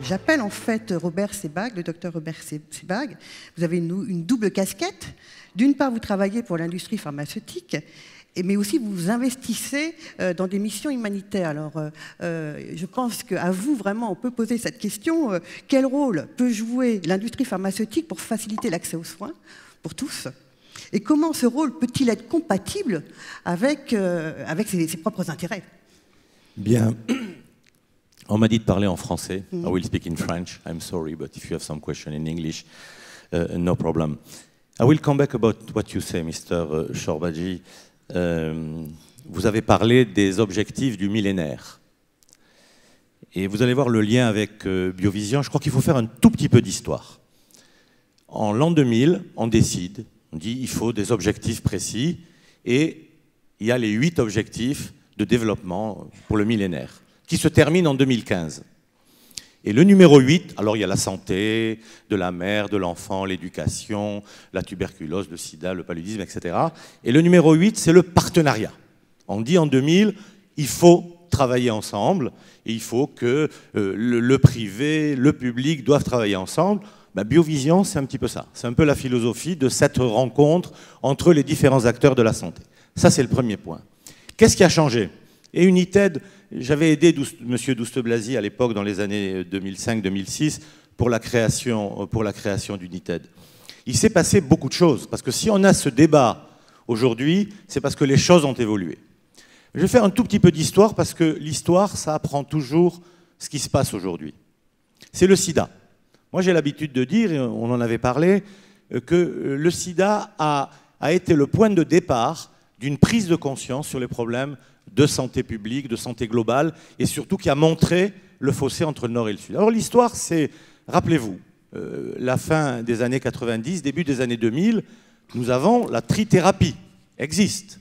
j'appelle en fait Robert Sebag, le docteur Robert Sebag. Vous avez une double casquette. D'une part, vous travaillez pour l'industrie pharmaceutique, mais aussi vous vous investissez dans des missions humanitaires. Alors, je pense qu'à vous, vraiment, on peut poser cette question. Quel rôle peut jouer l'industrie pharmaceutique pour faciliter l'accès aux soins pour tous? Et comment ce rôle peut-il être compatible avec ses propres intérêts? Bien. On m'a dit de parler en français. I will speak in French. I'm sorry, but if you have some question in English, no problem. I will come back about what you say, Mr. Shorbagy. Vous avez parlé des objectifs du millénaire. Et vous allez voir le lien avec Biovision. Je crois qu'il faut faire un tout petit peu d'histoire. En l'an 2000, on décide, on dit il faut des objectifs précis, et il y a les 8 objectifs de développement pour le millénaire, qui se terminent en 2015. Et le numéro 8, alors il y a la santé, de la mère, de l'enfant, l'éducation, la tuberculose, le sida, le paludisme, etc. Et le numéro 8, c'est le partenariat. On dit en 2000, il faut travailler ensemble, et il faut que le privé, le public doivent travailler ensemble. Biovision, c'est un petit peu ça. C'est un peu la philosophie de cette rencontre entre les différents acteurs de la santé. Ça, c'est le premier point. Qu'est-ce qui a changé? Et United, j'avais aidé M. Douste-Blazy à l'époque, dans les années 2005-2006, pour la création d'United. Il s'est passé beaucoup de choses, parce que si on a ce débat aujourd'hui, c'est parce que les choses ont évolué. Je vais faire un tout petit peu d'histoire, parce que l'histoire, ça apprend toujours ce qui se passe aujourd'hui. C'est le sida. Moi, j'ai l'habitude de dire, et on en avait parlé, que le sida a été le point de départ d'une prise de conscience sur les problèmes de santé publique, de santé globale, et surtout qui a montré le fossé entre le Nord et le Sud. Alors l'histoire, c'est, rappelez-vous, la fin des années 90, début des années 2000, nous avons la trithérapie, existe.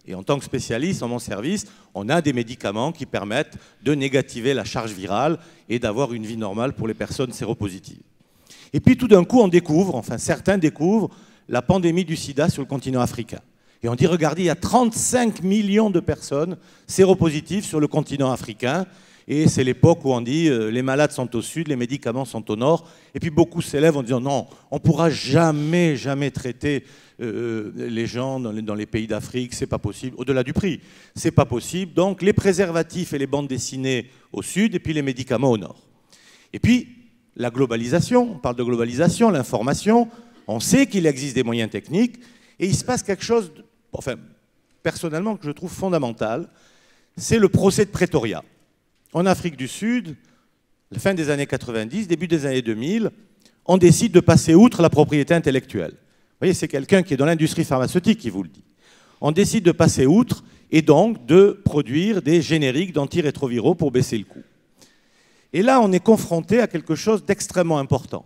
Et en tant que spécialiste, en mon service, on a des médicaments qui permettent de négativer la charge virale et d'avoir une vie normale pour les personnes séropositives. Et puis tout d'un coup, on découvre, enfin certains découvrent, la pandémie du sida sur le continent africain. Et on dit, regardez, il y a 35 millions de personnes séropositives sur le continent africain. Et c'est l'époque où on dit, les malades sont au sud, les médicaments sont au nord. Et puis beaucoup s'élèvent en disant, non, on ne pourra jamais traiter les gens dans les pays d'Afrique, c'est pas possible. Au-delà du prix, c'est pas possible. Donc les préservatifs et les bandes dessinées au sud, et puis les médicaments au nord. Et puis, la globalisation, on parle de globalisation, l'information, on sait qu'il existe des moyens techniques. Et il se passe quelque chose, enfin, personnellement, que je trouve fondamental, c'est le procès de Pretoria. En Afrique du Sud, la fin des années 90, début des années 2000, on décide de passer outre la propriété intellectuelle. Vous voyez, c'est quelqu'un qui est dans l'industrie pharmaceutique qui vous le dit. On décide de passer outre et donc de produire des génériques d'antirétroviraux pour baisser le coût. Et là, on est confronté à quelque chose d'extrêmement important.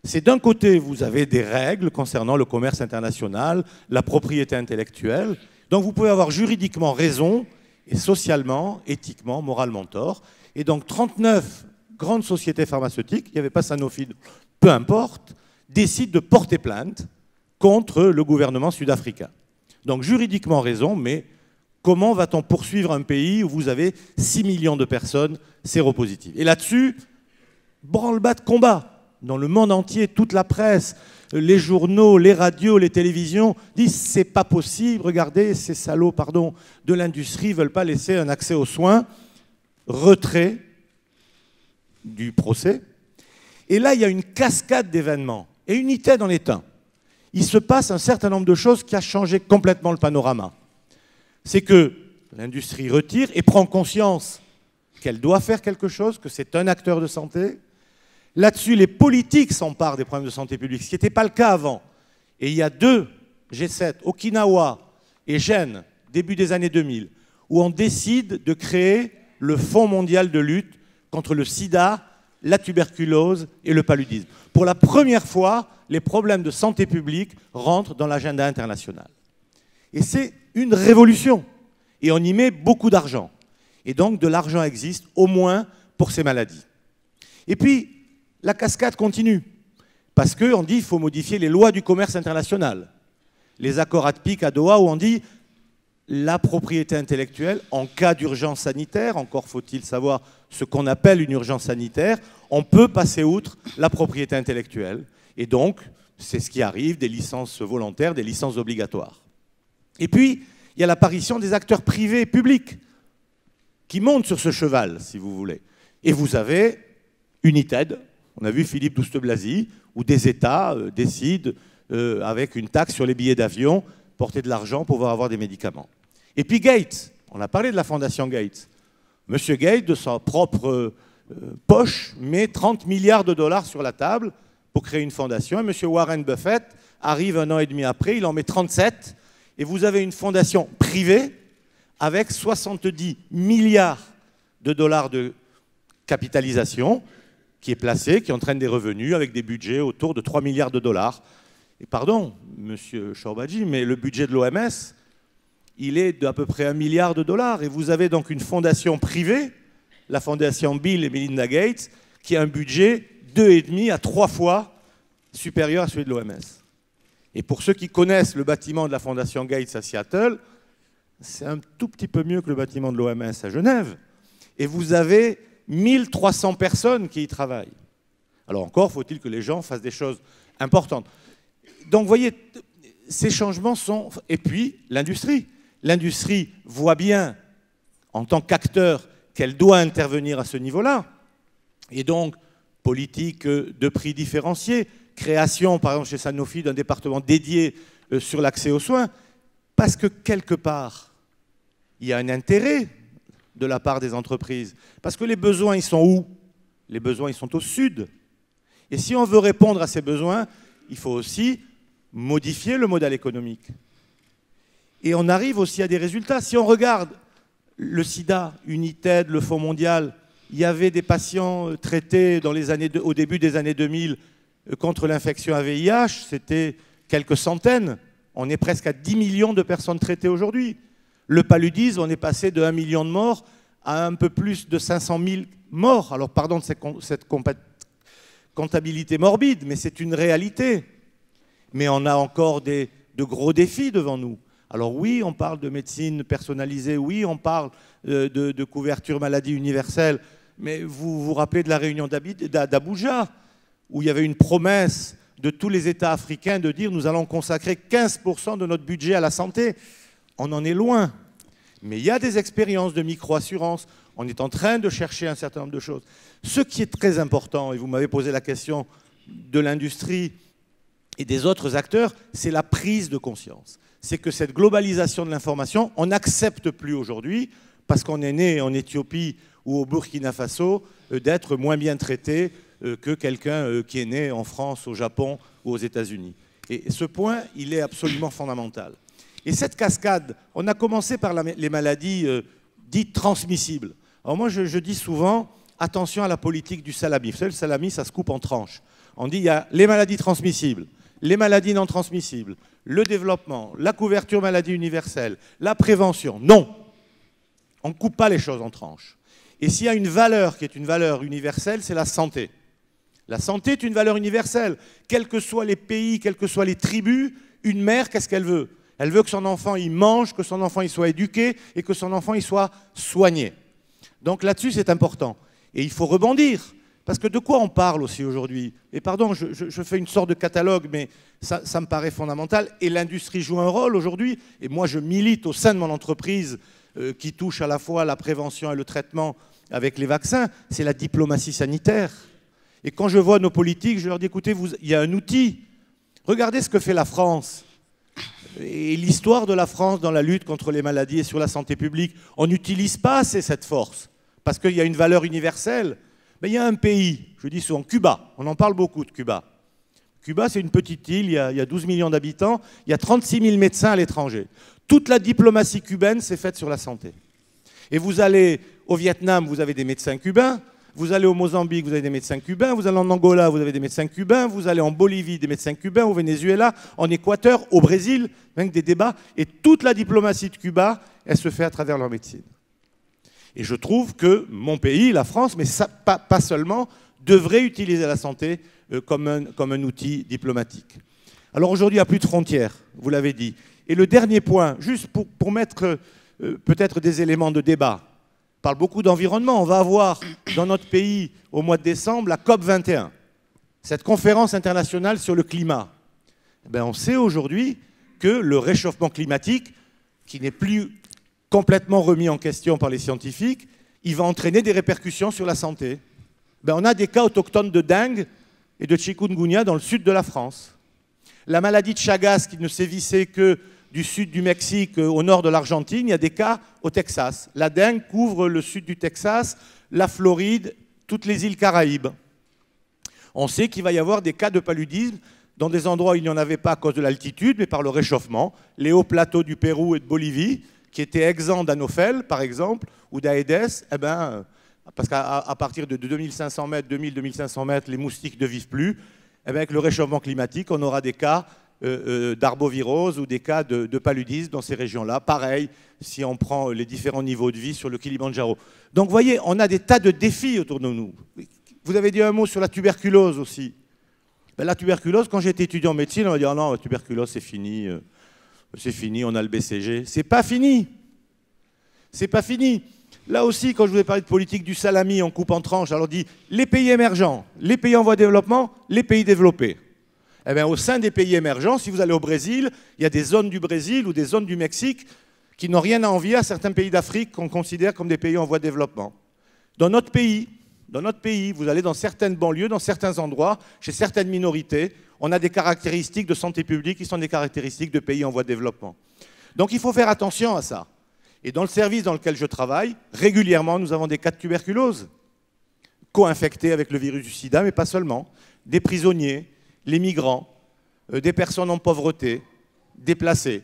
C'est d'un côté, vous avez des règles concernant le commerce international, la propriété intellectuelle, donc vous pouvez avoir juridiquement raison, et socialement, éthiquement, moralement tort. Et donc 39 grandes sociétés pharmaceutiques, il n'y avait pas Sanofi, peu importe, décident de porter plainte contre le gouvernement sud-africain. Donc juridiquement raison, mais comment va-t-on poursuivre un pays où vous avez 6 millions de personnes séropositives? Et là-dessus, branle-bas de combat. Dans le monde entier, toute la presse, les journaux, les radios, les télévisions disent c'est pas possible, regardez, ces salauds de l'industrie ne veulent pas laisser un accès aux soins. Retrait du procès. Et là, il y a une cascade d'événements. Et United en est un. Il se passe un certain nombre de choses qui a changé complètement le panorama. C'est que l'industrie retire et prend conscience qu'elle doit faire quelque chose, que c'est un acteur de santé. Là-dessus, les politiques s'emparent des problèmes de santé publique, ce qui n'était pas le cas avant. Et il y a 2 G7, Okinawa et Gênes, début des années 2000, où on décide de créer le Fonds mondial de lutte contre le sida, la tuberculose et le paludisme. Pour la première fois, les problèmes de santé publique rentrent dans l'agenda international. Et c'est une révolution. Et on y met beaucoup d'argent. Et donc, de l'argent existe, au moins pour ces maladies. Et puis, la cascade continue, parce qu'on dit qu'il faut modifier les lois du commerce international. Les accords ADPIC à Doha, où on dit la propriété intellectuelle en cas d'urgence sanitaire. Encore faut-il savoir ce qu'on appelle une urgence sanitaire. On peut passer outre la propriété intellectuelle. Et donc, c'est ce qui arrive, des licences volontaires, des licences obligatoires. Et puis, il y a l'apparition des acteurs privés et publics qui montent sur ce cheval, si vous voulez. Et vous avez United, on a vu Philippe Douste-Blazy, où des États décident, avec une taxe sur les billets d'avion, porter de l'argent pour pouvoir avoir des médicaments. Et puis Gates, on a parlé de la fondation Gates. Monsieur Gates, de sa propre poche, met 30 milliards de dollars sur la table pour créer une fondation. Et monsieur Warren Buffett arrive 1 an et demi après, il en met 37. Et vous avez une fondation privée avec 70 milliards de dollars de capitalisation qui est placée, qui entraîne des revenus avec des budgets autour de 3 milliards de dollars. Et pardon, monsieur Shorbagy, mais le budget de l'OMS, il est d'à peu près 1 milliard de dollars. Et vous avez donc une fondation privée, la fondation Bill et Melinda Gates, qui a un budget 2,5 à 3 fois supérieur à celui de l'OMS. Et pour ceux qui connaissent le bâtiment de la fondation Gates à Seattle, c'est un tout petit peu mieux que le bâtiment de l'OMS à Genève. Et vous avez 1300 personnes qui y travaillent. Alors encore, faut-il que les gens fassent des choses importantes. Donc vous voyez, ces changements sont... Et puis, l'industrie. L'industrie voit bien, en tant qu'acteur, qu'elle doit intervenir à ce niveau-là. Et donc, politique de prix différenciés, création, par exemple, chez Sanofi, d'un département dédié sur l'accès aux soins, parce que quelque part, il y a un intérêt de la part des entreprises. Parce que les besoins, ils sont où? Les besoins, ils sont au sud. Et si on veut répondre à ces besoins, il faut aussi modifier le modèle économique. Et on arrive aussi à des résultats. Si on regarde le sida, United, le Fonds mondial, il y avait des patients traités dans les années au début des années 2000 contre l'infection à VIH, c'était quelques centaines. On est presque à 10 millions de personnes traitées aujourd'hui. Le paludisme, on est passé de 1 million de morts à un peu plus de 500 000 morts. Alors pardon de cette comptabilité morbide, mais c'est une réalité. Mais on a encore de gros défis devant nous. Alors oui, on parle de médecine personnalisée, oui, on parle de couverture maladie universelle, mais vous vous rappelez de la réunion d'Abuja, où il y avait une promesse de tous les États africains de dire nous allons consacrer 15% de notre budget à la santé. On en est loin. Mais il y a des expériences de micro-assurance. On est en train de chercher un certain nombre de choses. Ce qui est très important, et vous m'avez posé la question de l'industrie et des autres acteurs, c'est la prise de conscience. C'est que cette globalisation de l'information, on n'accepte plus aujourd'hui, parce qu'on est né en Éthiopie ou au Burkina Faso, d'être moins bien traité que quelqu'un qui est né en France, au Japon ou aux États-Unis. Et ce point, il est absolument fondamental. Et cette cascade, on a commencé par les maladies dites transmissibles. Alors moi, je dis souvent, attention à la politique du salami. Vous savez, le salami, ça se coupe en tranches. On dit il y a les maladies transmissibles, les maladies non transmissibles, le développement, la couverture maladie universelle, la prévention. Non, on ne coupe pas les choses en tranches. Et s'il y a une valeur qui est une valeur universelle, c'est la santé. La santé est une valeur universelle. Quels que soient les pays, quelles que soient les tribus, une mère, qu'est-ce qu'elle veut? Elle veut que son enfant il mange, que son enfant il soit éduqué et que son enfant il soit soigné. Donc là-dessus, c'est important. Et il faut rebondir. Parce que de quoi on parle aussi aujourd'hui? Et pardon, je fais une sorte de catalogue, mais ça me paraît fondamental. Et l'industrie joue un rôle aujourd'hui. Et moi, je milite au sein de mon entreprise qui touche à la fois la prévention et le traitement avec les vaccins. C'est la diplomatie sanitaire. Et quand je vois nos politiques, je leur dis, écoutez, il y a un outil. Regardez ce que fait la France. Et l'histoire de la France dans la lutte contre les maladies et sur la santé publique. On n'utilise pas assez cette force. Parce qu'il y a une valeur universelle. Mais il y a un pays, je dis souvent, Cuba. On en parle beaucoup de Cuba. Cuba, c'est une petite île, il y a 12 millions d'habitants, il y a 36 000 médecins à l'étranger. Toute la diplomatie cubaine s'est faite sur la santé. Et vous allez au Vietnam, vous avez des médecins cubains, vous allez au Mozambique, vous avez des médecins cubains, vous allez en Angola, vous avez des médecins cubains, vous allez en Bolivie, des médecins cubains, au Venezuela, en Équateur, au Brésil, même des débats. Et toute la diplomatie de Cuba, elle se fait à travers leur médecine. Et je trouve que mon pays, la France, mais ça, pas seulement, devrait utiliser la santé comme un outil diplomatique. Alors aujourd'hui, il n'y a plus de frontières, vous l'avez dit. Et le dernier point, juste pour mettre peut-être des éléments de débat, on parle beaucoup d'environnement. On va avoir dans notre pays, au mois de décembre, la COP 21, cette conférence internationale sur le climat. Ben, on sait aujourd'hui que le réchauffement climatique, qui n'est plus complètement remis en question par les scientifiques, il va entraîner des répercussions sur la santé. Ben, on a des cas autochtones de dengue et de chikungunya dans le sud de la France. La maladie de Chagas, qui ne sévissait que du sud du Mexique au nord de l'Argentine, il y a des cas au Texas. La dengue couvre le sud du Texas, la Floride, toutes les îles Caraïbes. On sait qu'il va y avoir des cas de paludisme dans des endroits où il n'y en avait pas à cause de l'altitude, mais par le réchauffement. Les hauts plateaux du Pérou et de Bolivie, qui étaient exempts d'anophèles, par exemple, ou d'Aedes, eh ben, parce qu'à partir de 2500 mètres, 2000-2500 mètres, les moustiques ne vivent plus. Eh bien, avec le réchauffement climatique, on aura des cas d'arbovirose ou des cas de paludisme dans ces régions-là. Pareil, si on prend les différents niveaux de vie sur le Kilimandjaro. Donc, vous voyez, on a des tas de défis autour de nous. Vous avez dit un mot sur la tuberculose aussi. Ben, la tuberculose, quand j'étais étudiant en médecine, on va dire oh non, la tuberculose, c'est fini, on a le BCG. C'est pas fini. C'est pas fini. Là aussi, quand je vous ai parlé de politique du salami, on coupe en tranches. Alors on dit les pays émergents, les pays en voie de développement, les pays développés. Eh bien, au sein des pays émergents, si vous allez au Brésil, il y a des zones du Brésil ou des zones du Mexique qui n'ont rien à envier à certains pays d'Afrique qu'on considère comme des pays en voie de développement. Dans notre pays, vous allez dans certaines banlieues, dans certains endroits, chez certaines minorités, on a des caractéristiques de santé publique qui sont des caractéristiques de pays en voie de développement. Donc il faut faire attention à ça. Et dans le service dans lequel je travaille, régulièrement, nous avons des cas de tuberculose, co-infectés avec le virus du sida, mais pas seulement. Des prisonniers, les migrants, des personnes en pauvreté, déplacées.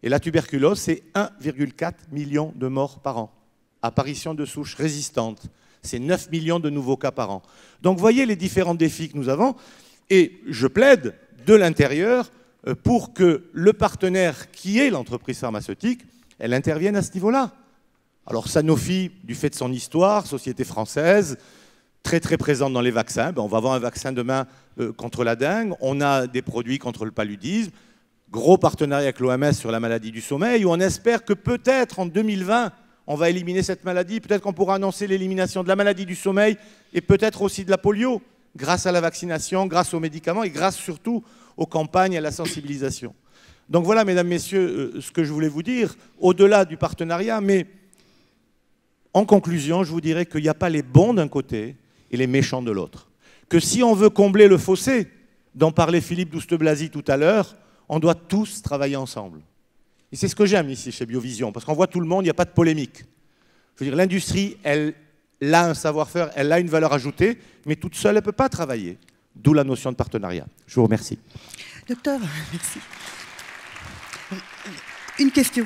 Et la tuberculose, c'est 1,4 million de morts par an. Apparition de souches résistantes. C'est 9 millions de nouveaux cas par an. Donc, voyez les différents défis que nous avons. Et je plaide de l'intérieur pour que le partenaire qui est l'entreprise pharmaceutique, elle intervienne à ce niveau-là. Alors, Sanofi, du fait de son histoire, société française, très très présente dans les vaccins. Ben, on va avoir un vaccin demain contre la dengue. On a des produits contre le paludisme. Gros partenariat avec l'OMS sur la maladie du sommeil, où on espère que peut-être en 2020, on va éliminer cette maladie. Peut-être qu'on pourra annoncer l'élimination de la maladie du sommeil et peut-être aussi de la polio, grâce à la vaccination, grâce aux médicaments et grâce surtout aux campagnes et à la sensibilisation. Donc voilà, mesdames, messieurs, ce que je voulais vous dire, au-delà du partenariat, mais en conclusion, je vous dirais qu'il n'y a pas les bons d'un côté et les méchants de l'autre. Que si on veut combler le fossé, dont parlait Philippe Douste-Blazy tout à l'heure, on doit tous travailler ensemble. Et c'est ce que j'aime ici chez Biovision, parce qu'on voit tout le monde, il n'y a pas de polémique. Je veux dire, l'industrie, elle a un savoir-faire, elle a une valeur ajoutée, mais toute seule, elle ne peut pas travailler. D'où la notion de partenariat. Je vous remercie. Docteur, merci. Une question.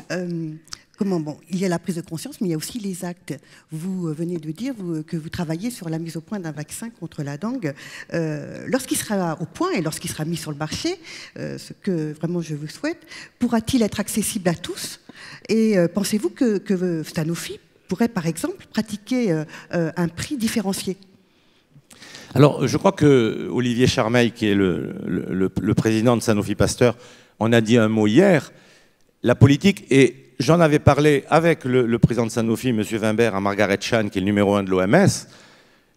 Il y a la prise de conscience, mais il y a aussi les actes. Vous venez de dire que vous travaillez sur la mise au point d'un vaccin contre la dengue. Lorsqu'il sera au point et lorsqu'il sera mis sur le marché, ce que vraiment je vous souhaite, pourra-t-il être accessible à tous? Et pensez-vous que Sanofi pourrait, par exemple, pratiquer un prix différencié? Alors, je crois que Olivier Charmeil, qui est le président de Sanofi Pasteur, en a dit un mot hier. La politique est... J'en avais parlé avec le président de Sanofi, M. Wimber, à Margaret Chan, qui est le numéro 1 de l'OMS.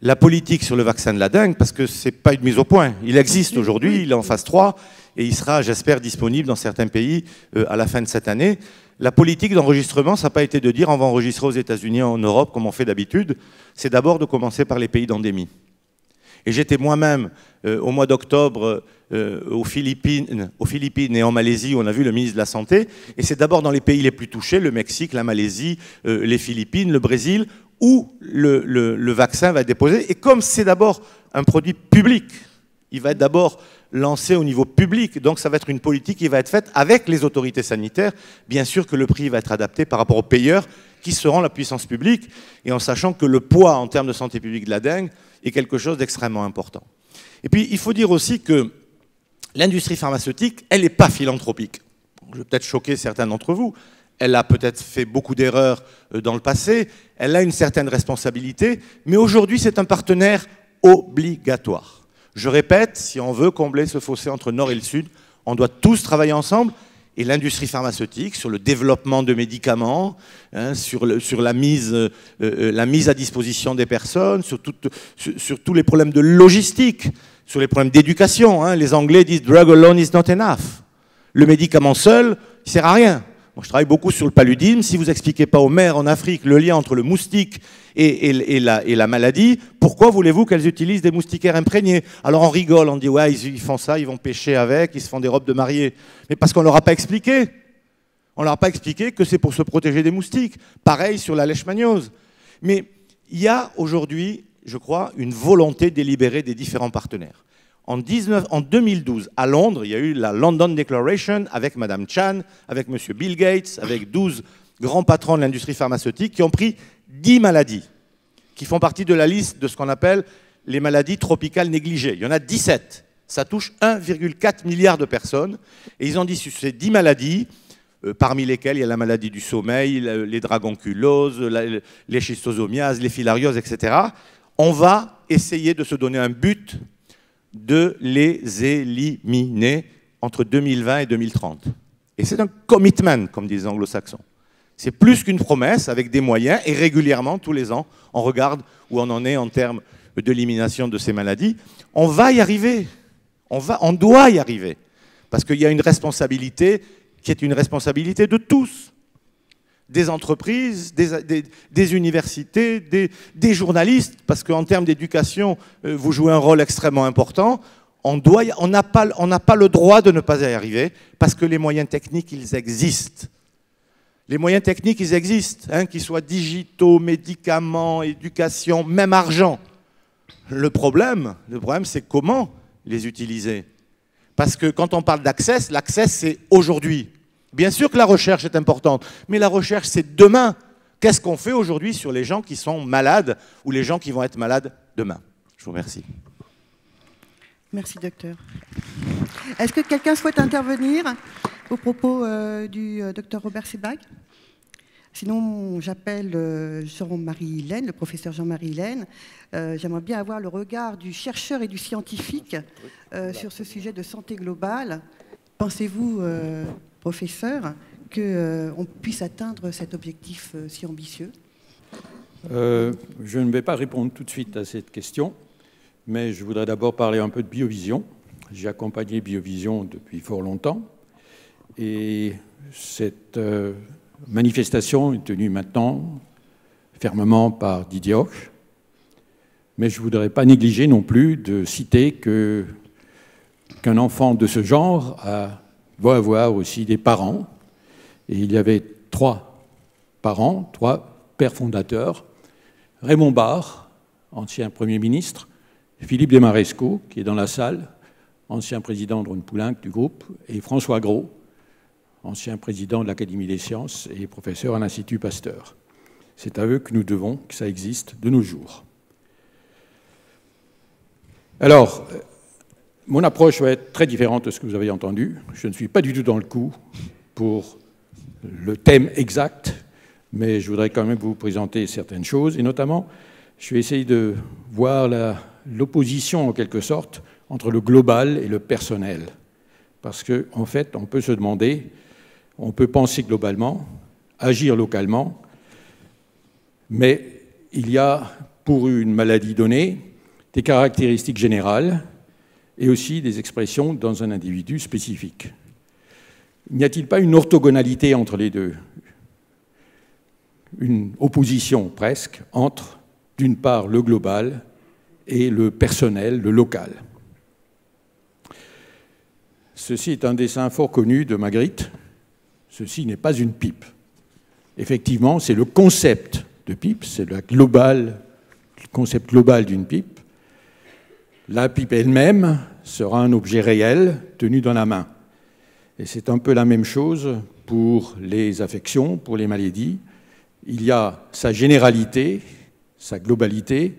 La politique sur le vaccin de la dengue, parce que ce n'est pas une mise au point. Il existe aujourd'hui, il est en phase 3, et il sera, j'espère, disponible dans certains pays à la fin de cette année. La politique d'enregistrement, ça n'a pas été de dire on va enregistrer aux États-Unis, en Europe, comme on fait d'habitude. C'est d'abord de commencer par les pays d'endémie. Et j'étais moi-même, au mois d'octobre, aux Philippines et en Malaisie, où on a vu le ministre de la Santé. Et c'est d'abord dans les pays les plus touchés, le Mexique, la Malaisie, les Philippines, le Brésil, où le vaccin va être déposé. Et comme c'est d'abord un produit public, il va être d'abord lancé au niveau public. Donc ça va être une politique qui va être faite avec les autorités sanitaires. Bien sûr que le prix va être adapté par rapport aux payeurs, qui seront la puissance publique, et en sachant que le poids en termes de santé publique de la dengue est quelque chose d'extrêmement important. Et puis, il faut dire aussi que l'industrie pharmaceutique, elle n'est pas philanthropique. Je vais peut-être choquer certains d'entre vous. Elle a peut-être fait beaucoup d'erreurs dans le passé. Elle a une certaine responsabilité. Mais aujourd'hui, c'est un partenaire obligatoire. Je répète, si on veut combler ce fossé entre le Nord et le Sud, On doit tous travailler ensemble. Et l'industrie pharmaceutique, sur le développement de médicaments, hein, sur la mise à disposition des personnes, sur tous les problèmes de logistique, sur les problèmes d'éducation. Hein. Les Anglais disent « drug alone is not enough ». Le médicament seul, il ne sert à rien. Moi, je travaille beaucoup sur le paludisme. Si vous n'expliquez pas aux mères en Afrique le lien entre le moustique et la maladie, pourquoi voulez-vous qu'elles utilisent des moustiquaires imprégnés? Alors on rigole, on dit ouais, ils font ça, ils vont pêcher avec, ils se font des robes de mariée. Mais parce qu'on ne leur a pas expliqué. On ne leur a pas expliqué que c'est pour se protéger des moustiques. Pareil sur la leishmaniose. Mais il y a aujourd'hui, je crois, une volonté délibérée des différents partenaires. En 2012, à Londres, il y a eu la London Declaration avec Madame Chan, avec Monsieur Bill Gates, avec 12 grands patrons de l'industrie pharmaceutique qui ont pris 10 maladies qui font partie de la liste de ce qu'on appelle les maladies tropicales négligées. Il y en a 17. Ça touche 1,4 milliard de personnes. Et ils ont dit sur ces 10 maladies, parmi lesquelles il y a la maladie du sommeil, les dragonculoses, les schistosomiases, les filarioses, etc., on va essayer de se donner un but de les éliminer entre 2020 et 2030. Et c'est un commitment, comme disent les anglo-saxons. C'est plus qu'une promesse, avec des moyens, et régulièrement, tous les ans, on regarde où on en est en termes d'élimination de ces maladies. On va y arriver. On doit y arriver. Parce qu'il y a une responsabilité qui est une responsabilité de tous. Des entreprises, des universités, des journalistes, parce qu'en termes d'éducation, vous jouez un rôle extrêmement important. On n'a pas le droit de ne pas y arriver, parce que les moyens techniques, ils existent. Les moyens techniques, ils existent, hein, qu'ils soient digitaux, médicaments, éducation, même argent. Le problème, c'est comment les utiliser. Parce que quand on parle d'accès, l'accès, c'est aujourd'hui. Bien sûr que la recherche est importante, mais la recherche, c'est demain. Qu'est-ce qu'on fait aujourd'hui sur les gens qui sont malades ou les gens qui vont être malades demain? Je vous remercie. Merci, docteur. Est-ce que quelqu'un souhaite intervenir au propos du docteur Robert Sebag? Sinon, j'appelle Jean-Marie Laine, le professeur Jean-Marie Laine. J'aimerais bien avoir le regard du chercheur et du scientifique sur ce sujet de santé globale. Pensez-vous, professeur, qu'on puisse atteindre cet objectif si ambitieux? Je ne vais pas répondre tout de suite à cette question, mais je voudrais d'abord parler un peu de Biovision. J'ai accompagné Biovision depuis fort longtemps, et cette manifestation est tenue maintenant fermement par Didier Hoche, mais je ne voudrais pas négliger non plus de citer qu'un enfant de ce genre va avoir aussi des parents, et il y avait 3 parents, 3 pères fondateurs, Raymond Barre, ancien Premier ministre, Philippe Desmarescaux, qui est dans la salle, ancien président de Rhône-Poulenc du groupe, et François Gros, ancien président de l'Académie des sciences et professeur à l'Institut Pasteur. C'est à eux que nous devons que ça existe de nos jours. Alors, mon approche va être très différente de ce que vous avez entendu. Je ne suis pas du tout dans le coup pour le thème exact, mais je voudrais quand même vous présenter certaines choses, et notamment, je vais essayer de voir l'opposition, en quelque sorte, entre le global et le personnel. Parce qu'en fait, on peut se demander, on peut penser globalement, agir localement, mais il y a, pour une maladie donnée, des caractéristiques générales et aussi des expressions dans un individu spécifique. N'y a-t-il pas une orthogonalité entre les deux? Une opposition presque entre, d'une part, le global et le personnel, le local. Ceci est un dessin fort connu de Magritte. Ceci n'est pas une pipe. Effectivement, c'est le concept de pipe, c'est le concept global d'une pipe. La pipe elle-même sera un objet réel tenu dans la main. Et c'est un peu la même chose pour les affections, pour les maladies. Il y a sa généralité, sa globalité,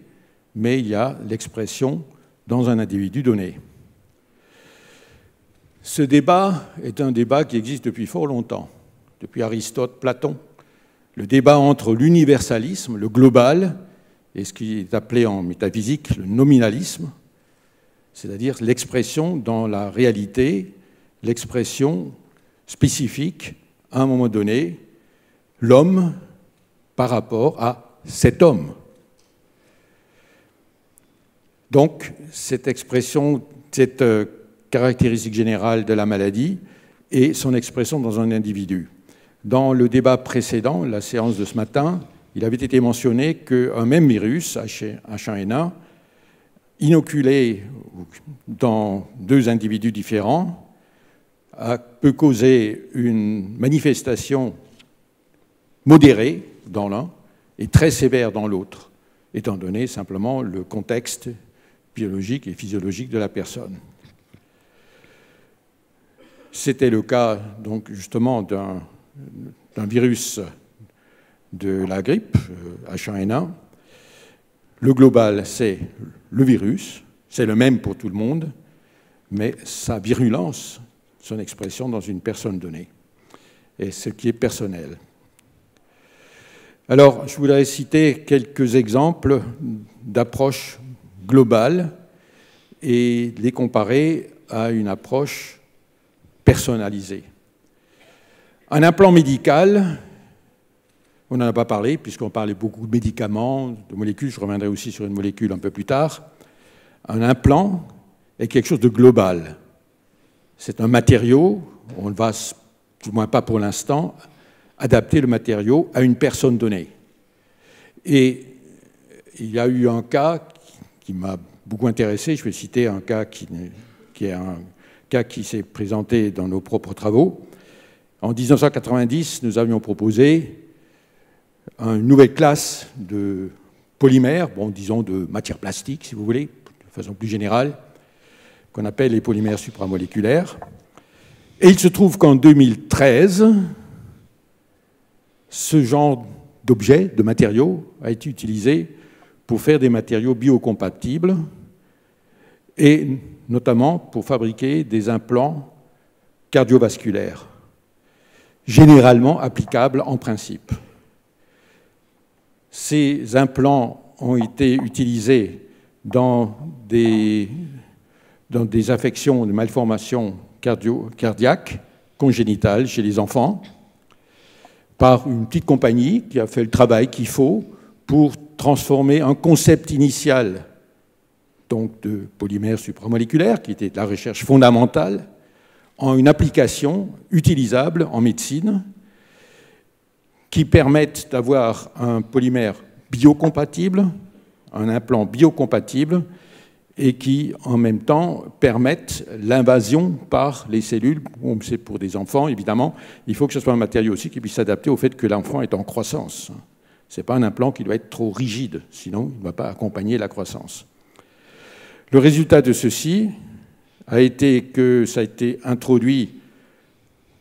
mais il y a l'expression dans un individu donné. Ce débat est un débat qui existe depuis fort longtemps, depuis Aristote, Platon. Le débat entre l'universalisme, le global, et ce qui est appelé en métaphysique le nominalisme, c'est-à-dire l'expression dans la réalité l'expression spécifique, à un moment donné, l'homme par rapport à cet homme. Donc, cette expression, cette caractéristique générale de la maladie est son expression dans un individu. Dans le débat précédent, la séance de ce matin, il avait été mentionné qu'un même virus, H1N1, inoculé dans deux individus différents, peut causer une manifestation modérée dans l'un et très sévère dans l'autre, étant donné simplement le contexte biologique et physiologique de la personne. C'était le cas, donc, justement, d'un virus de la grippe, H1N1. Le global, c'est le virus, c'est le même pour tout le monde, mais sa virulence, son expression dans une personne donnée, et ce qui est personnel. Alors, je voudrais citer quelques exemples d'approches globales et les comparer à une approche personnalisée. Un implant médical, on n'en a pas parlé puisqu'on parlait beaucoup de médicaments, de molécules, je reviendrai aussi sur une molécule un peu plus tard. Un implant est quelque chose de global. C'est un matériau, on ne va, du moins pas pour l'instant, adapter le matériau à une personne donnée. Et il y a eu un cas qui m'a beaucoup intéressé, je vais citer un cas qui est un cas qui s'est présenté dans nos propres travaux. En 1990, nous avions proposé une nouvelle classe de polymères, bon, disons de matières plastiques, si vous voulez, de façon plus générale, qu'on appelle les polymères supramoléculaires. Et il se trouve qu'en 2013, ce genre d'objets, de matériaux, a été utilisé pour faire des matériaux biocompatibles et notamment pour fabriquer des implants cardiovasculaires, généralement applicables en principe. Ces implants ont été utilisés dans des affections de malformations cardiaques congénitales chez les enfants par une petite compagnie qui a fait le travail qu'il faut pour transformer un concept initial donc de polymères supramoléculaires, qui était de la recherche fondamentale, en une application utilisable en médecine qui permettent d'avoir un polymère biocompatible, un implant biocompatible, et qui, en même temps, permettent l'invasion par les cellules. Bon, c'est pour des enfants, évidemment. Il faut que ce soit un matériau aussi qui puisse s'adapter au fait que l'enfant est en croissance. Ce n'est pas un implant qui doit être trop rigide, sinon il ne va pas accompagner la croissance. Le résultat de ceci a été que ça a été introduit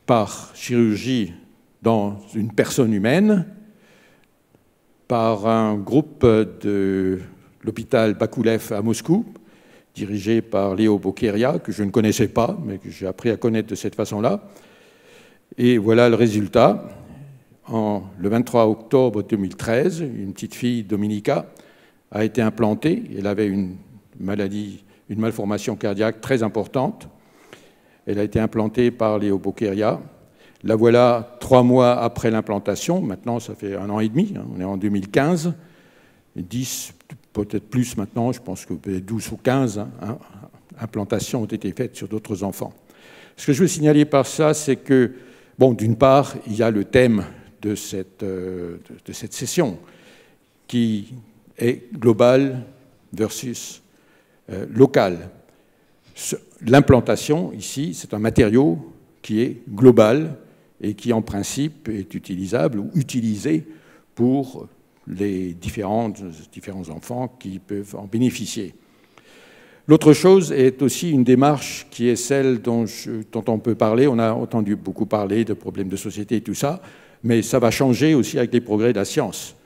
par chirurgie dans une personne humaine, par un groupe de l'hôpital Bakulev à Moscou, dirigé par Léo Bokeria, que je ne connaissais pas, mais que j'ai appris à connaître de cette façon-là. Et voilà le résultat. Le 23 octobre 2013, une petite fille, Dominika, a été implantée. Elle avait une maladie, une malformation cardiaque très importante. Elle a été implantée par Léo Bokeria. La voilà 3 mois après l'implantation. Maintenant, ça fait 1 an et demi. On est en 2015. 10, peut-être plus maintenant, je pense que peut-être 12 ou 15 implantations ont été faites sur d'autres enfants. Ce que je veux signaler par ça, c'est que, bon, d'une part, il y a le thème de cette session qui est global versus local. L'implantation, ici, c'est un matériau qui est global et qui, en principe, est utilisable ou utilisé pour les différents enfants qui peuvent en bénéficier. L'autre chose est aussi une démarche qui est celle dont on peut parler. On a entendu beaucoup parler de problèmes de société et tout ça, mais ça va changer aussi avec les progrès de la science.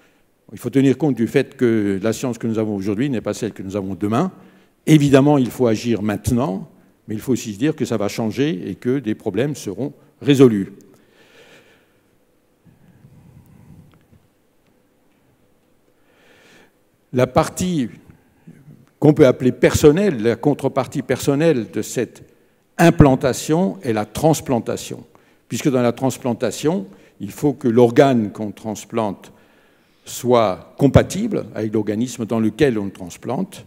Il faut tenir compte du fait que la science que nous avons aujourd'hui n'est pas celle que nous avons demain. Évidemment, il faut agir maintenant, mais il faut aussi se dire que ça va changer et que des problèmes seront résolus. La partie qu'on peut appeler personnelle, la contrepartie personnelle de cette implantation et la transplantation. Puisque dans la transplantation, il faut que l'organe qu'on transplante soit compatible avec l'organisme dans lequel on le transplante,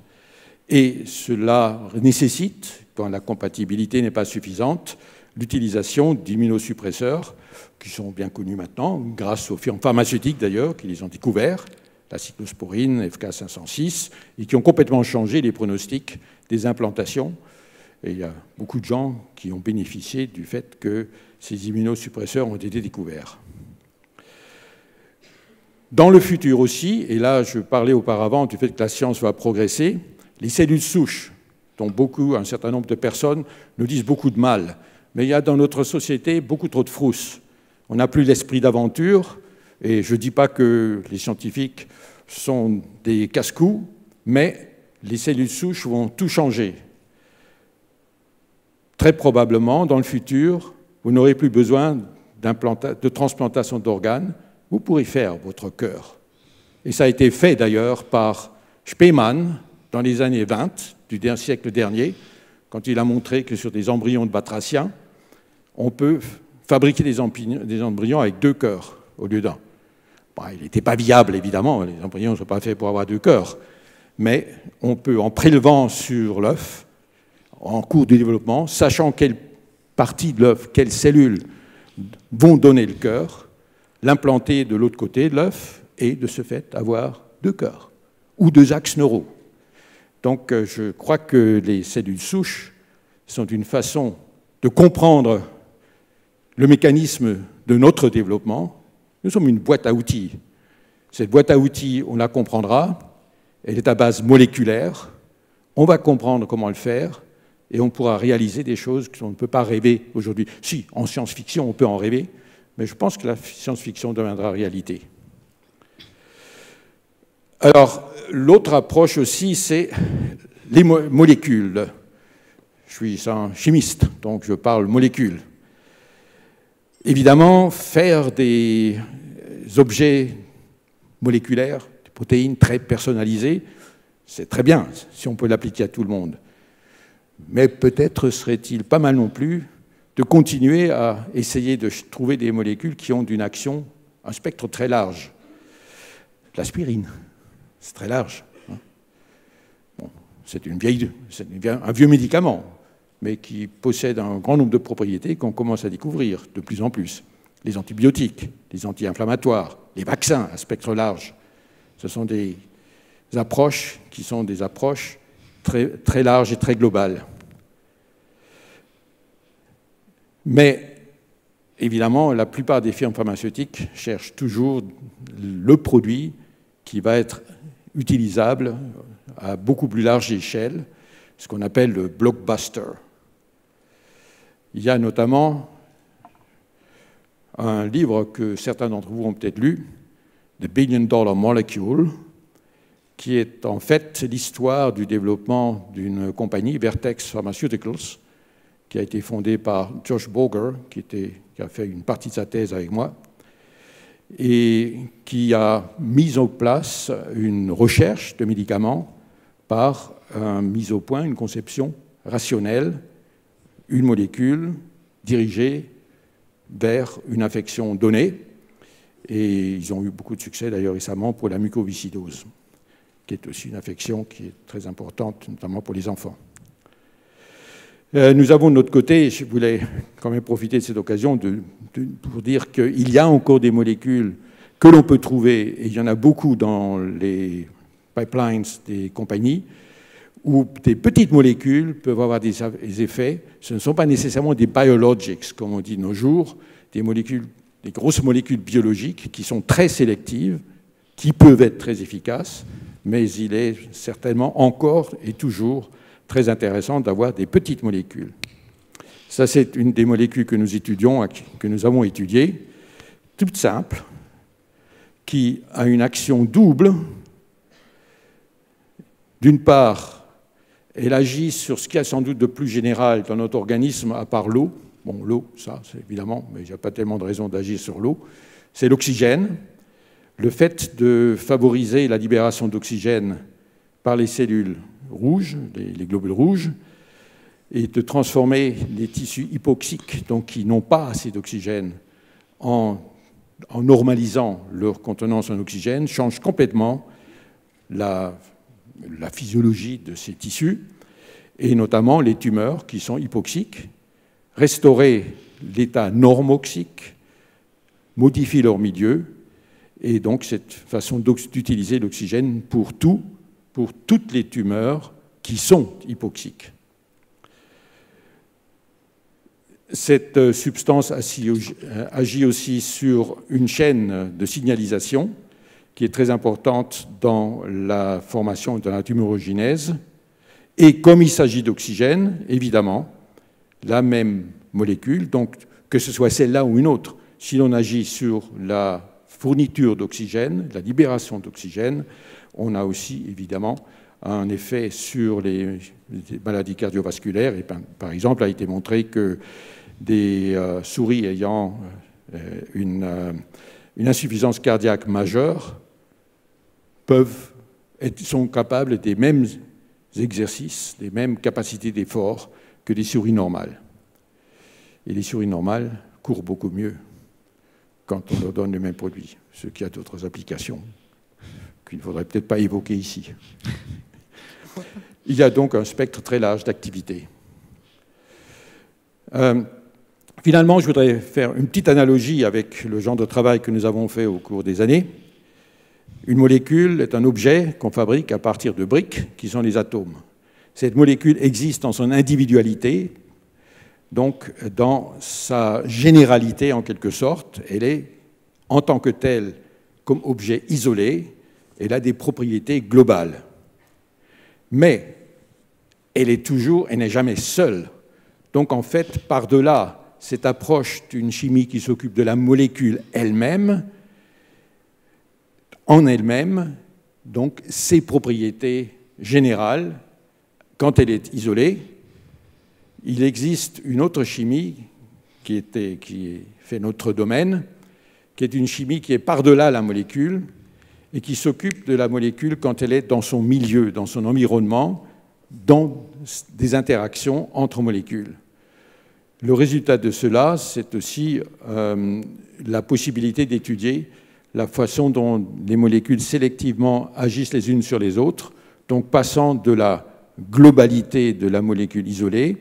et cela nécessite, quand la compatibilité n'est pas suffisante, l'utilisation d'immunosuppresseurs qui sont bien connus maintenant, grâce aux firmes pharmaceutiques d'ailleurs, qui les ont découverts, la cyclosporine, FK506, et qui ont complètement changé les pronostics des implantations. Et il y a beaucoup de gens qui ont bénéficié du fait que ces immunosuppresseurs ont été découverts. Dans le futur aussi, et là je parlais auparavant du fait que la science va progresser, les cellules souches, dont un certain nombre de personnes nous disent beaucoup de mal, mais il y a dans notre société beaucoup trop de frousse. On n'a plus l'esprit d'aventure, et je ne dis pas que les scientifiques sont des casse-cous, mais les cellules souches vont tout changer. Très probablement, dans le futur, vous n'aurez plus besoin de transplantation d'organes, vous pourrez faire votre cœur. Et ça a été fait d'ailleurs par Spemann dans les années 20 du siècle dernier, quand il a montré que sur des embryons de batraciens, on peut fabriquer des embryons avec 2 cœurs au lieu d'un. Bon, il n'était pas viable, évidemment, les embryons ne sont pas faits pour avoir 2 cœurs, mais on peut, en prélevant sur l'œuf, en cours de développement, sachant quelle partie de l'œuf, quelles cellules vont donner le cœur, l'implanter de l'autre côté de l'œuf et de ce fait avoir 2 cœurs ou 2 axes neuraux. Donc je crois que les cellules souches sont une façon de comprendre le mécanisme de notre développement. Nous sommes une boîte à outils. Cette boîte à outils, on la comprendra, elle est à base moléculaire, on va comprendre comment le faire et on pourra réaliser des choses qu'on ne peut pas rêver aujourd'hui. Si, en science-fiction, on peut en rêver, mais je pense que la science-fiction deviendra réalité. Alors, l'autre approche aussi, c'est les molécules. Je suis un chimiste, donc je parle molécules. Évidemment, faire des objets moléculaires, des protéines très personnalisées, c'est très bien, si on peut l'appliquer à tout le monde. Mais peut-être serait-il pas mal non plus de continuer à essayer de trouver des molécules qui ont d'une action, un spectre très large. L'aspirine, c'est très large. Bon, c'est un vieux médicament, mais qui possède un grand nombre de propriétés qu'on commence à découvrir de plus en plus. Les antibiotiques, les anti-inflammatoires, les vaccins à spectre large, ce sont des approches qui sont des approches très, très larges et très globales. Mais, évidemment, la plupart des firmes pharmaceutiques cherchent toujours le produit qui va être utilisable à beaucoup plus large échelle, ce qu'on appelle le blockbuster. Il y a notamment un livre que certains d'entre vous ont peut-être lu, The Billion Dollar Molecule, qui est en fait l'histoire du développement d'une compagnie, Vertex Pharmaceuticals, qui a été fondée par Josh Boger, qui a fait une partie de sa thèse avec moi, et qui a mis en place une recherche de médicaments par mise au point, une conception rationnelle, une molécule dirigée vers une infection donnée. Et ils ont eu beaucoup de succès d'ailleurs récemment pour la mucoviscidose, qui est aussi une affection qui est très importante, notamment pour les enfants. Nous avons de notre côté, je voulais quand même profiter de cette occasion pour dire qu'il y a encore des molécules que l'on peut trouver, et il y en a beaucoup dans les pipelines des compagnies, où des petites molécules peuvent avoir des effets. Ce ne sont pas nécessairement des biologics, comme on dit de nos jours, des grosses molécules biologiques qui sont très sélectives, qui peuvent être très efficaces, mais il est certainement encore et toujours très intéressant d'avoir des petites molécules. Ça, c'est une des molécules que nous étudions, que nous avons étudiées, toute simple, qui a une action double. D'une part, elle agit sur ce qu'il y a sans doute de plus général dans notre organisme, à part l'eau. Bon, l'eau, ça, c'est évidemment, mais il n'y a pas tellement de raison d'agir sur l'eau. C'est l'oxygène. Le fait de favoriser la libération d'oxygène par les cellules rouges, les globules rouges, et de transformer les tissus hypoxiques, donc qui n'ont pas assez d'oxygène, en normalisant leur contenance en oxygène, change complètement la physiologie de ces tissus, et notamment les tumeurs qui sont hypoxiques. Restaurer l'état normoxique modifie leur milieu, et donc cette façon d'utiliser l'oxygène pour toutes les tumeurs qui sont hypoxiques. Cette substance agit aussi sur une chaîne de signalisation qui est très importante dans la formation de la tumorogénèse. Et comme il s'agit d'oxygène, évidemment, la même molécule, donc que ce soit celle-là ou une autre, si l'on agit sur la fourniture d'oxygène, la libération d'oxygène, on a aussi évidemment un effet sur les maladies cardiovasculaires. Et par exemple, a été montré que des souris ayant une insuffisance cardiaque majeure sont capables des mêmes exercices, des mêmes capacités d'effort que des souris normales. Et les souris normales courent beaucoup mieux quand on leur donne le même produit, ce qui a d'autres applications qu'il ne faudrait peut-être pas évoquer ici. Il y a donc un spectre très large d'activités. Finalement, je voudrais faire une petite analogie avec le genre de travail que nous avons fait au cours des années. Une molécule est un objet qu'on fabrique à partir de briques qui sont les atomes. Cette molécule existe en son individualité, donc dans sa généralité en quelque sorte. Elle est, en tant que telle, comme objet isolé, elle a des propriétés globales. Mais elle n'est jamais seule. Donc en fait, par-delà cette approche d'une chimie qui s'occupe de la molécule elle-même, en elle-même, donc ses propriétés générales, quand elle est isolée, il existe une autre chimie qui fait notre domaine, qui est une chimie qui est par-delà la molécule et qui s'occupe de la molécule quand elle est dans son milieu, dans son environnement, dans des interactions entre molécules. Le résultat de cela, c'est aussi la possibilité d'étudier la façon dont les molécules sélectivement agissent les unes sur les autres, donc passant de la globalité de la molécule isolée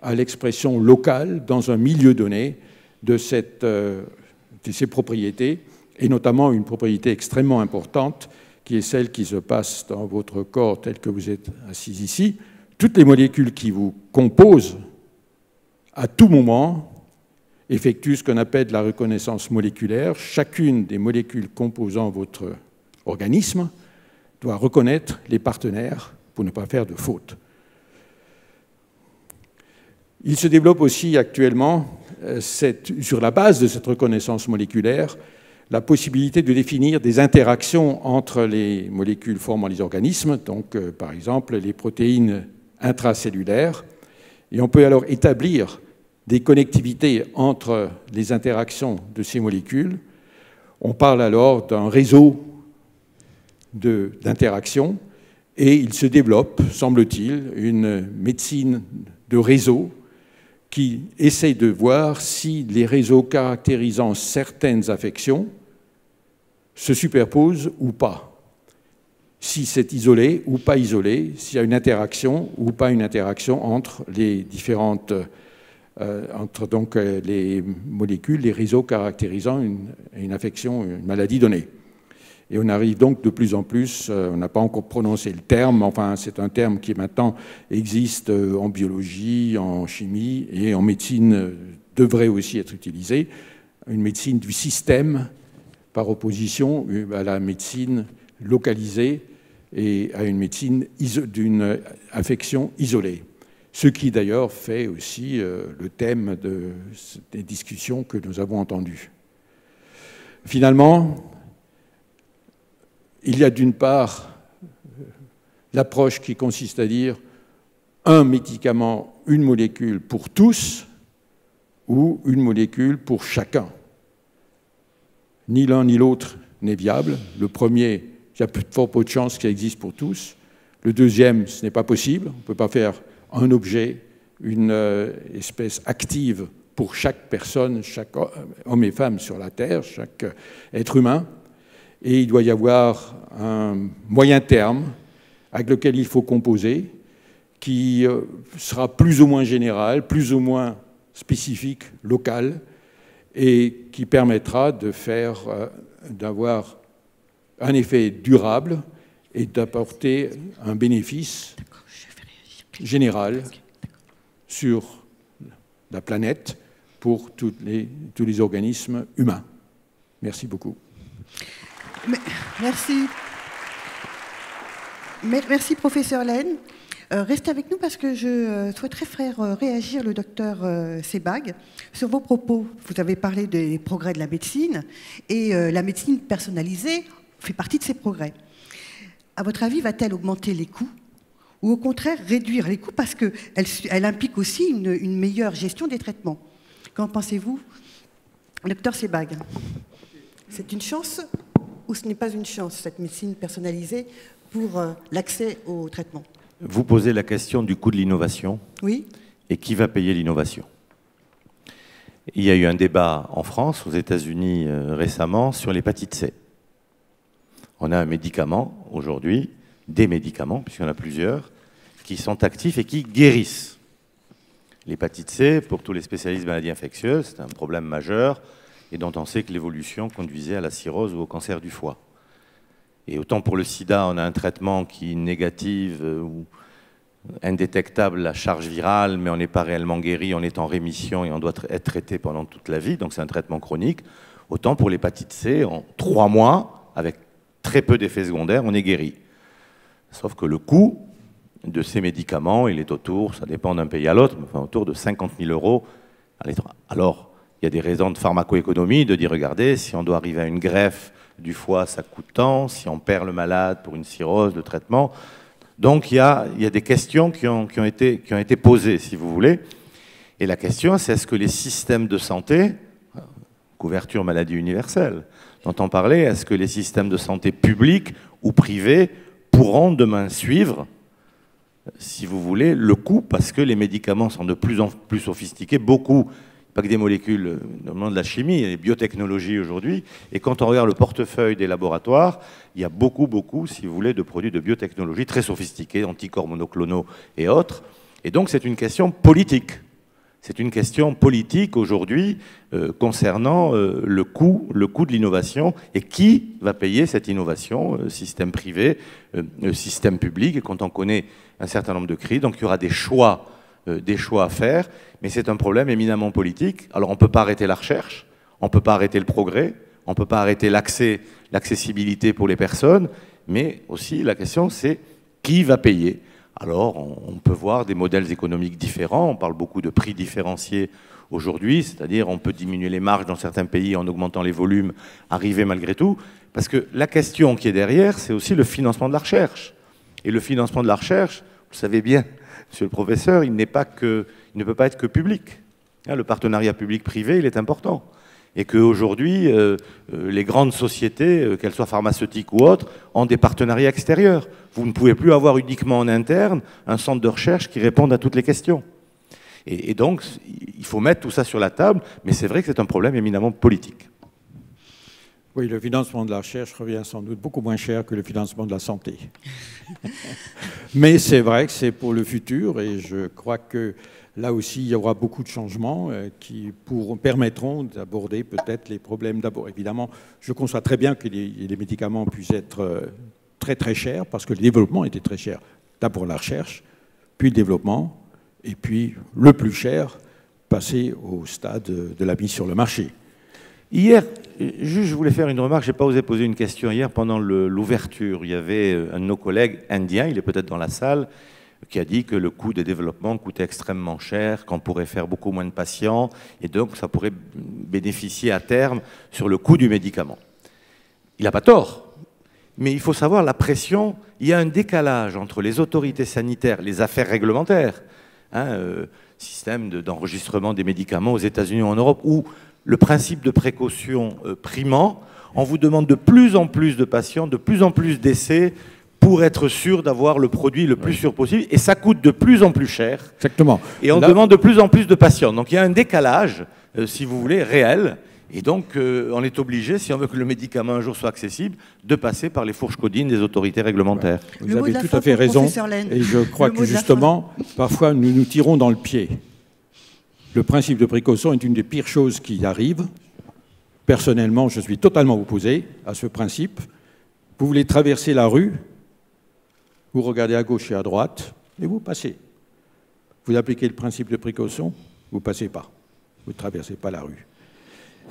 à l'expression locale dans un milieu donné de ces propriétés, et notamment une propriété extrêmement importante qui est celle qui se passe dans votre corps tel que vous êtes assis ici. Toutes les molécules qui vous composent à tout moment, effectue ce qu'on appelle la reconnaissance moléculaire. Chacune des molécules composant votre organisme doit reconnaître les partenaires pour ne pas faire de faute. Il se développe aussi actuellement, sur la base de cette reconnaissance moléculaire, la possibilité de définir des interactions entre les molécules formant les organismes, donc par exemple les protéines intracellulaires, et on peut alors établir des connectivités entre les interactions de ces molécules. On parle alors d'un réseau d'interactions et il se développe, semble-t-il, une médecine de réseau qui essaye de voir si les réseaux caractérisant certaines affections se superposent ou pas, si c'est isolé ou pas isolé, s'il y a une interaction ou pas une interaction entre les différentes entre donc les molécules, les réseaux caractérisant une affection, une maladie donnée. Et on arrive donc de plus en plus, on n'a pas encore prononcé le terme, enfin c'est un terme qui maintenant existe en biologie, en chimie et en médecine devrait aussi être utilisé, une médecine du système par opposition à la médecine localisée et à une médecine d'une affection isolée. Ce qui d'ailleurs fait aussi le thème des discussions que nous avons entendues. Finalement, il y a d'une part l'approche qui consiste à dire un médicament, une molécule pour tous ou une molécule pour chacun. Ni l'un ni l'autre n'est viable. Le premier, il y a fort peu de chances qu'il existe pour tous. Le deuxième, ce n'est pas possible. On ne peut pas faire un objet une espèce active pour chaque personne, chaque homme et femme sur la Terre, chaque être humain. Et il doit y avoir un moyen terme avec lequel il faut composer, qui sera plus ou moins général, plus ou moins spécifique, local, et qui permettra de d'avoir un effet durable et d'apporter un bénéfice général sur la planète pour tous les organismes humains. Merci beaucoup. Merci. Merci, professeur Lehn. Restez avec nous parce que je souhaiterais faire réagir le docteur Sebag sur vos propos. Vous avez parlé des progrès de la médecine et la médecine personnalisée fait partie de ces progrès. À votre avis, va-t-elle augmenter les coûts ou au contraire réduire les coûts parce qu'elle implique aussi une meilleure gestion des traitements? Qu'en pensez-vous, docteur Sebag? C'est une chance ou ce n'est pas une chance, cette médecine personnalisée pour l'accès au traitement? Vous posez la question du coût de l'innovation. Oui. Et qui va payer l'innovation? Il y a eu un débat en France, aux États-Unis récemment, sur l'hépatite C. On a un médicament aujourd'hui, des médicaments, puisqu'il y en a plusieurs, qui sont actifs et qui guérissent. L'hépatite C, pour tous les spécialistes de maladies infectieuses, c'est un problème majeur et dont on sait que l'évolution conduisait à la cirrhose ou au cancer du foie. Et autant pour le sida, on a un traitement qui négative ou indétectable la charge virale, mais on n'est pas réellement guéri, on est en rémission et on doit être traité pendant toute la vie, donc c'est un traitement chronique. Autant pour l'hépatite C, en 3 mois, avec très peu d'effets secondaires, on est guéri. Sauf que le coût de ces médicaments, il est autour, ça dépend d'un pays à l'autre, mais enfin autour de 50 000 €. Alors, il y a des raisons de pharmacoéconomie, de dire, regardez, si on doit arriver à une greffe du foie, ça coûte tant, si on perd le malade pour une cirrhose, le traitement. Donc il y a des questions qui ont été posées, si vous voulez. Et la question, c'est est-ce que les systèmes de santé, couverture maladie universelle, dont on parlait, est-ce que les systèmes de santé publics ou privés pourront demain suivre, si vous voulez, le coût, parce que les médicaments sont de plus en plus sophistiqués, beaucoup, pas que des molécules, notamment de la chimie, il y a des biotechnologies aujourd'hui, et quand on regarde le portefeuille des laboratoires, il y a beaucoup, si vous voulez, de produits de biotechnologie très sophistiqués, anticorps monoclonaux et autres, et donc c'est une question politique. C'est une question politique aujourd'hui concernant le coût de l'innovation et qui va payer cette innovation, système privé, système public, et quand on connaît un certain nombre de crises, donc il y aura des choix à faire, mais c'est un problème éminemment politique. Alors on ne peut pas arrêter la recherche, on ne peut pas arrêter le progrès, on ne peut pas arrêter l'accessibilité pour les personnes, mais aussi la question c'est qui va payer. Alors on peut voir des modèles économiques différents, on parle beaucoup de prix différenciés aujourd'hui, c'est-à-dire on peut diminuer les marges dans certains pays en augmentant les volumes, arriver malgré tout, parce que la question qui est derrière, c'est aussi le financement de la recherche. Et le financement de la recherche, vous le savez bien, monsieur le professeur, il ne peut pas être que public. Le partenariat public-privé, il est important. Et qu'aujourd'hui, les grandes sociétés, qu'elles soient pharmaceutiques ou autres, ont des partenariats extérieurs. Vous ne pouvez plus avoir uniquement en interne un centre de recherche qui réponde à toutes les questions. Et donc, il faut mettre tout ça sur la table, mais c'est vrai que c'est un problème éminemment politique. Oui, le financement de la recherche revient sans doute beaucoup moins cher que le financement de la santé. Mais c'est vrai que c'est pour le futur, et je crois que là aussi, il y aura beaucoup de changements qui permettront d'aborder peut-être les problèmes d'abord. Évidemment, je conçois très bien que les médicaments puissent être très très chers, parce que le développement était très cher. D'abord la recherche, puis le développement, et puis le plus cher, passer au stade de la mise sur le marché. Hier, je voulais faire une remarque, je n'ai pas osé poser une question hier pendant l'ouverture. Il y avait un de nos collègues indiens, il est peut-être dans la salle, qui a dit que le coût des développements coûtait extrêmement cher, qu'on pourrait faire beaucoup moins de patients, et donc ça pourrait bénéficier à terme sur le coût du médicament. Il n'a pas tort, mais il faut savoir la pression, il y a un décalage entre les autorités sanitaires, les affaires réglementaires, système d'enregistrement des médicaments aux États-Unis ou en Europe, où le principe de précaution primant, on vous demande de plus en plus de patients, de plus en plus d'essais pour être sûr d'avoir le produit le plus sûr possible. Et ça coûte de plus en plus cher. Exactement. Et on demande de plus en plus de patients. Donc il y a un décalage, si vous voulez, réel. Et donc on est obligé, si on veut que le médicament un jour soit accessible, de passer par les fourches codines des autorités réglementaires. Vous avez tout à fait raison. Et je crois que justement, parfois nous nous tirons dans le pied. Le principe de précaution est une des pires choses qui arrivent. Personnellement, je suis totalement opposé à ce principe. Vous voulez traverser la rue, vous regardez à gauche et à droite, et vous passez. Vous appliquez le principe de précaution, vous ne passez pas. Vous ne traversez pas la rue.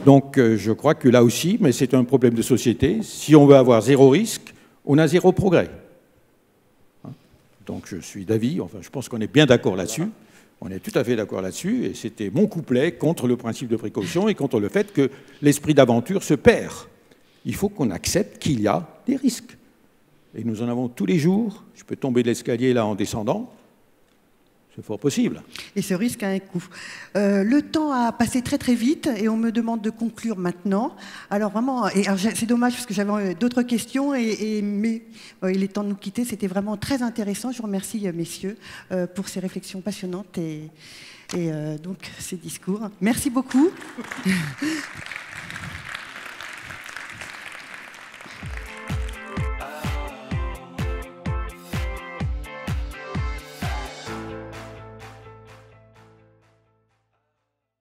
Donc, je crois que là aussi, mais c'est un problème de société, si on veut avoir zéro risque, on a zéro progrès. Donc, je suis d'avis, enfin, je pense qu'on est bien d'accord là-dessus. On est tout à fait d'accord là-dessus, et c'était mon couplet contre le principe de précaution et contre le fait que l'esprit d'aventure se perd. Il faut qu'on accepte qu'il y a des risques. Et nous en avons tous les jours. Je peux tomber de l'escalier là en descendant. C'est fort possible. Et ce risque a un coût. Le temps a passé très très vite et on me demande de conclure maintenant. Alors vraiment, c'est dommage parce que j'avais d'autres questions, mais il est temps de nous quitter. C'était vraiment très intéressant. Je vous remercie, messieurs, pour ces réflexions passionnantes et donc ces discours. Merci beaucoup.